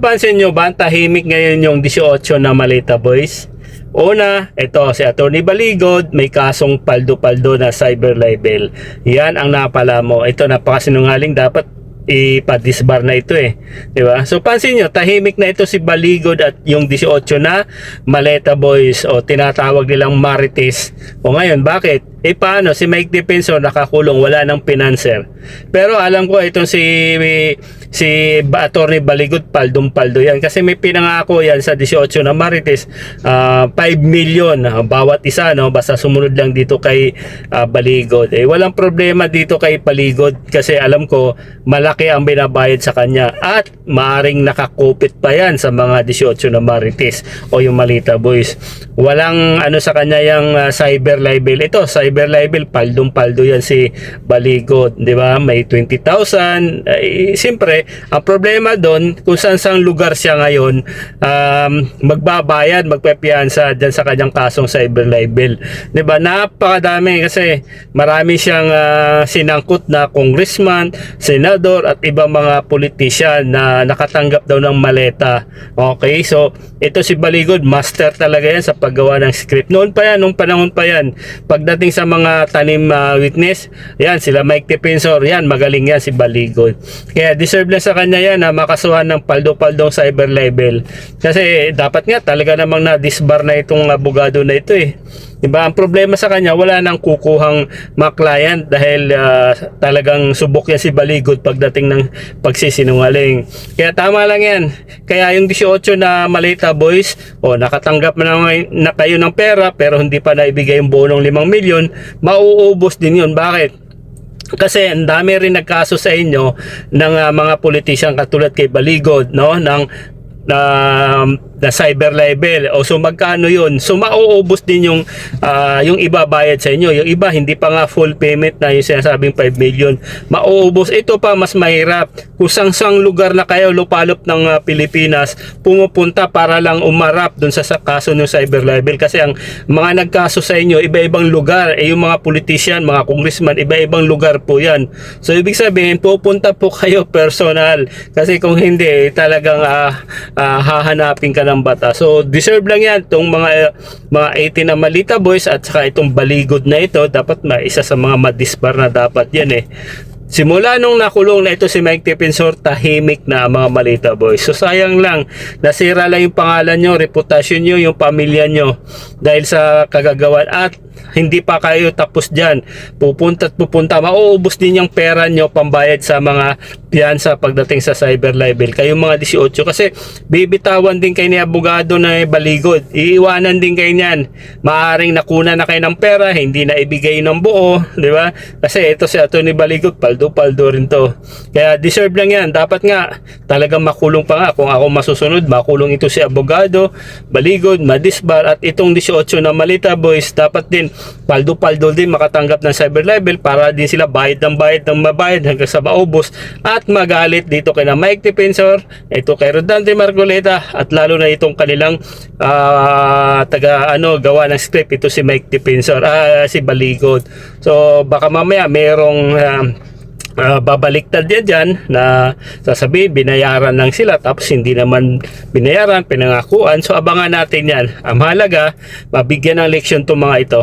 napapansin nyo ba, ang tahimik ngayon yung 18 na Malita Boys? Una, ito si Atty. Baligod, may kasong paldo-paldo na cyber libel. Yan ang napala mo. Ito, napakasinungaling, dapat ipa-disbar na ito eh. Diba? So pansin nyo, tahimik na ito si Baligod at yung 18 na Maleta Boys o tinatawag nilang Marites. O ngayon, bakit? Paano? Si Mike Defensor nakakulong, wala ng pinanser. Pero alam ko itong si Atty. Baligod, paldong-paldo yan. Kasi may pinangako yan sa 18 na Marites, 5 million bawat isa, no? Basta sumunod lang dito kay Baligod. Walang problema dito kay Baligod kasi alam ko malaki ang binabayad sa kanya at maaring nakakupit pa yan sa mga 18 na Marites o yung Malita Boys. Walang ano sa kanya yung cyber libel. Ito, cyber libel, paldong-paldo yan si Baligod, di ba? May 20,000. Siyempre, ang problema doon, kung saan lugar siya ngayon, magbabayad, magpepiyansa dyan sa kanyang kasong cyber libel. Di ba? Napakadami kasi marami siyang sinangkot na congressman, senador at ibang mga politician na nakatanggap daw ng maleta. Okay, so ito si Baligod, master talaga yan sa paggawa ng script. Noon pa yan, nung panahon pa yan, pagdating sa mga tanim witness, yan sila Mike Defensor, yan magaling yan si Baligod. Kaya deserve na sa kanya yan na makasuhan ng paldo-paldong cyber libel. Kasi dapat nga talaga namang na-disbar na itong abogado na ito eh. Diba? Ang problema sa kanya, wala nang kukuhang mga client dahil talagang subok yan si Baligod pagdating ng pagsisinungaling. Kaya tama lang yan. Kaya yung 18 na Malita Boys, nakatanggap na kayo ng pera pero hindi pa naibigay yung buo ng 5 milyon, mauubos din yun. Bakit? Kasi ang dami rin nagkaso sa inyo ng mga politician katulad kay Baligod, no? Na cyber libel. So magkano yun? So mauubos din yung ibabayad sa inyo. Yung iba hindi pa nga full payment na yung sinasabing 5 million. Mauubos. Ito pa mas mahirap. Kung sang lugar na kayo lupalop ng Pilipinas pumupunta para lang umarap dun sa kaso ng cyber libel. Kasi ang mga nagkaso sa inyo iba-ibang lugar. Yung mga politician, mga congressman, iba-ibang lugar po yan. So ibig sabihin pupunta po kayo personal. Kasi kung hindi talagang hahanapin ka ng bata. So deserve lang yan itong mga 18 na Malita Boys at saka itong Baligod na ito, dapat isa sa mga madisbar na dapat yan eh. Simula nung nakulong na ito si Mike Defensor, tahimik na ang mga Malita Boys. So sayang lang, nasira lang yung pangalan nyo, reputasyon nyo, yung pamilya nyo dahil sa kagagawan at hindi pa kayo tapos dyan. Pupunta at pupunta, mauubos din yung pera nyo pambayad sa mga piyansa pagdating sa cyber libel. Kayong mga 18 kasi bibitawan din kayo ni abogado na Baligod. Iiwanan din kayo niyan. Maaring nakuna na kayo ng pera, hindi na ibigay ng buo, di ba? Kasi ito si Atty. Baligod, paldo rin to. Kaya deserve lang yan. Dapat nga talagang makulong pa nga. Kung ako masusunod, makulong ito si abogado, Baligod, madisbar at itong 18 na Malita Boys, dapat din paldo din makatanggap ng cyber libel para din sila bayad ng mabayad hanggang sa maubos at magalit dito kay na Mike Defensor, ito kay Rodante Marcoleta at lalo na itong kanilang gawa ng script, ito si Mike Defensor, si Baligod. So baka mamaya merong babaliktad yan dyan na sasabihin binayaran lang sila tapos hindi naman binayaran, pinangakuan. So abangan natin yan. Ang mahalaga, mabigyan ng leksyon itong mga ito.